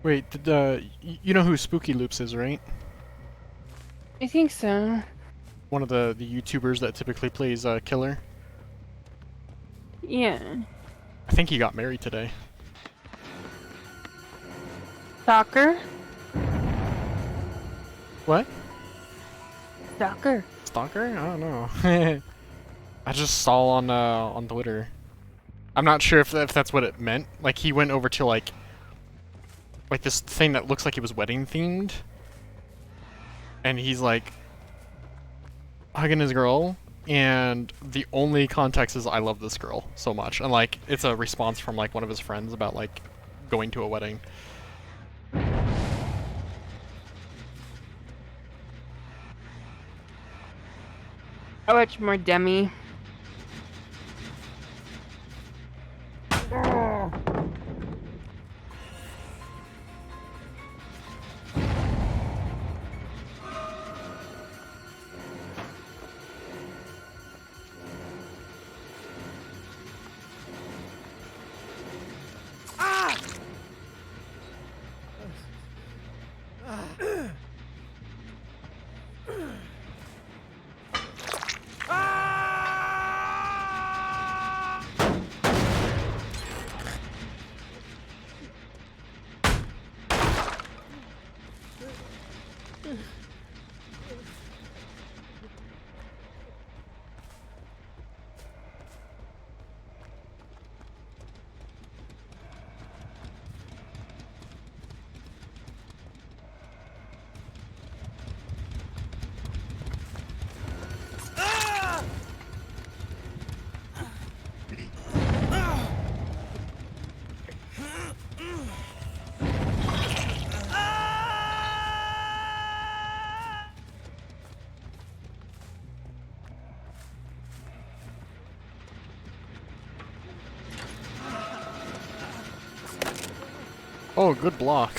Wait, you know who Spooky Loops is, right? I think so. One of the YouTubers that typically plays Killer. Yeah. I think he got married today. Soccer? What? Soccer. Stalker? I don't know. I just saw on Twitter. I'm not sure if that's what it meant. Like he went over to like this thing that looks like it was wedding themed, and he's like hugging his girl, and the only context is I love this girl so much, and like it's a response from like one of his friends about like going to a wedding. I watch more Demi. Oh, good block.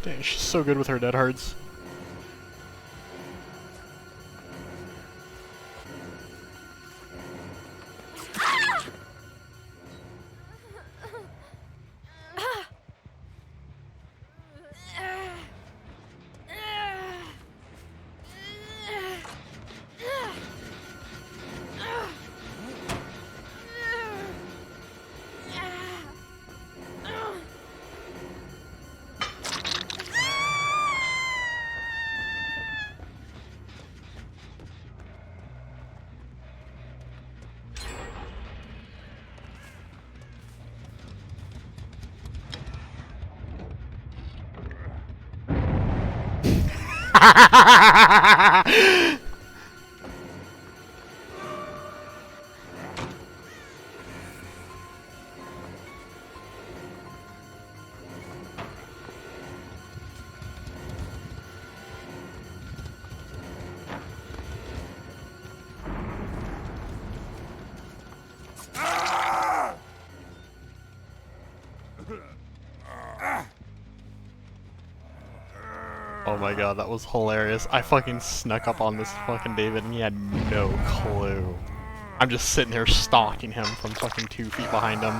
Dang, she's so good with her dead hearts. Oh my god, that was hilarious. I fucking snuck up on this fucking David and he had no clue. I'm just sitting here stalking him from fucking 2 feet behind him.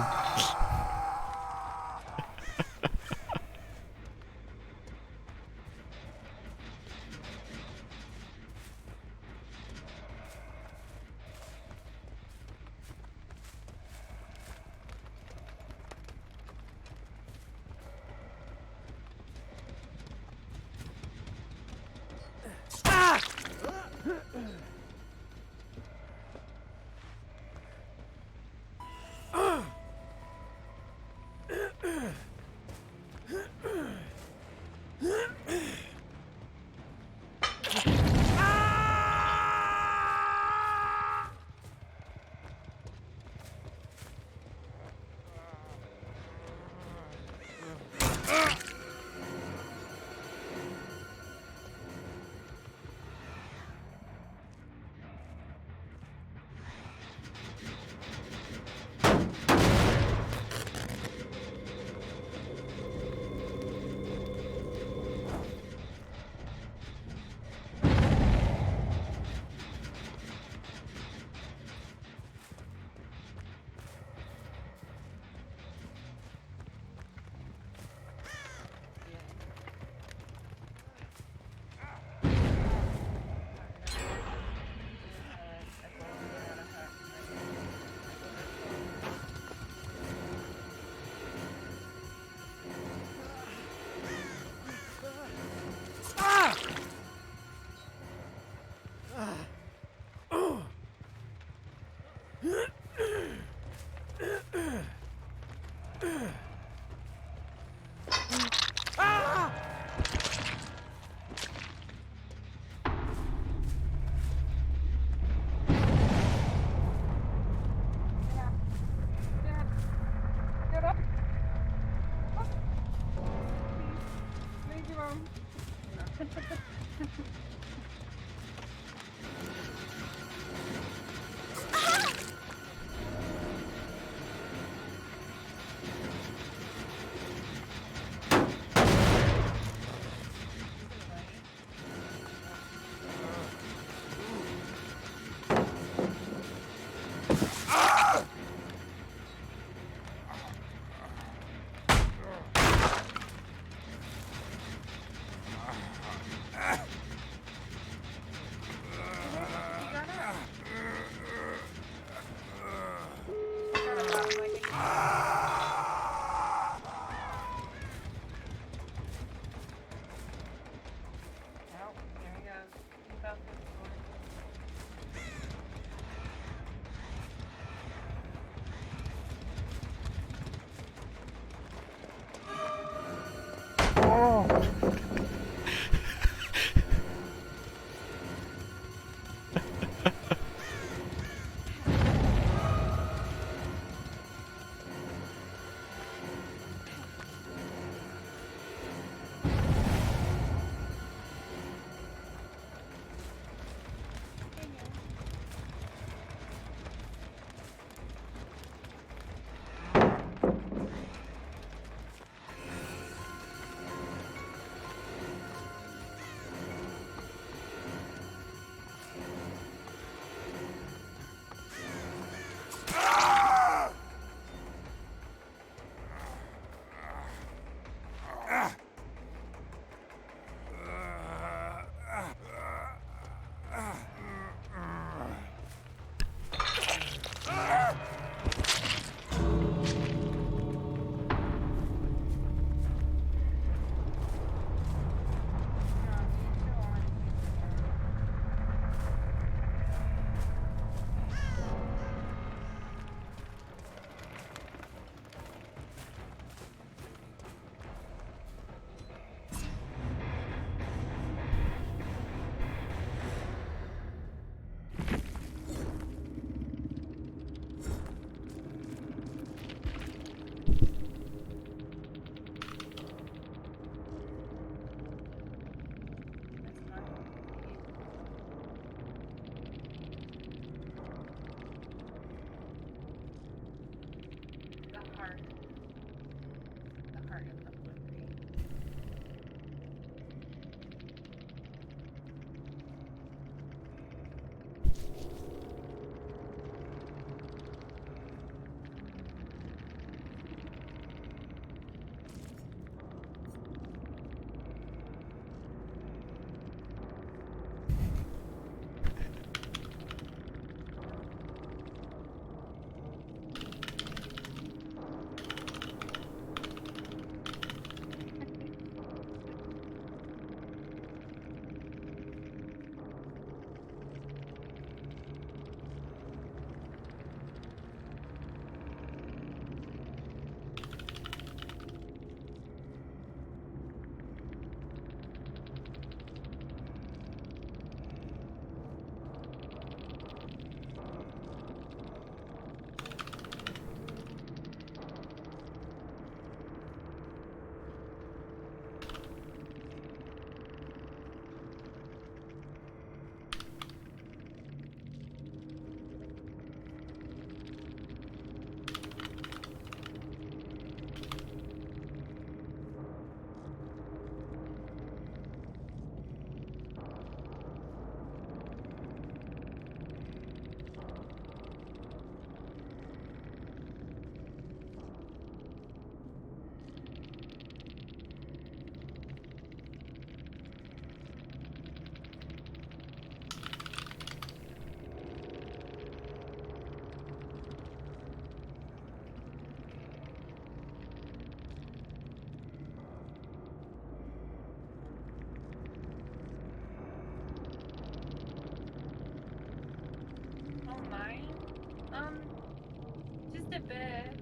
a bit.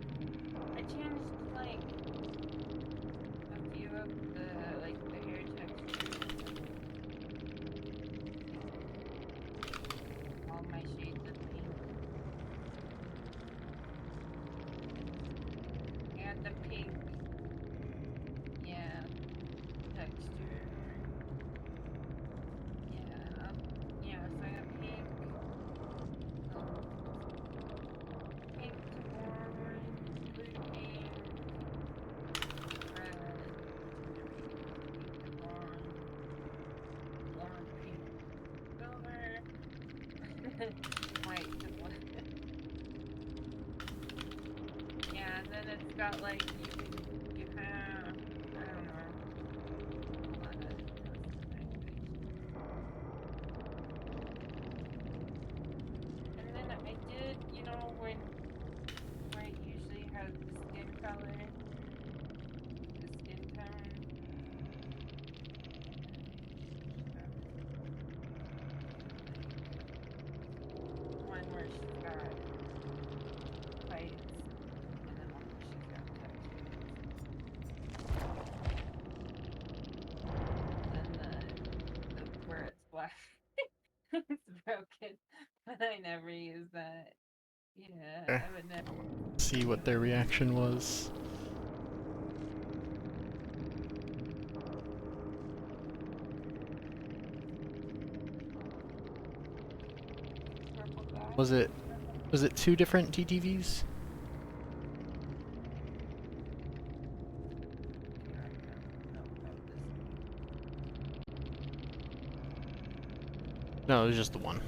I changed like a few of the hair textures. All my shades of pink. And the pink. Yeah. Texture. Yeah. Yeah, so I have pink. Pink to orange, blue pink, red, pink to orange pink, silver, white to black. Yeah, and then it's got like you have I don't know a lot of customization. And then I did, you know, where it usually has the skin color, the skin tone. One where she's got lights, and then one where she's got textures. And then the where it's black, it's broken, but I never use that. Yeah, Okay. I would never. See what their reaction was. Purple dye. Was it two different TTVs? Yeah, I don't know about this. No, it was just the one.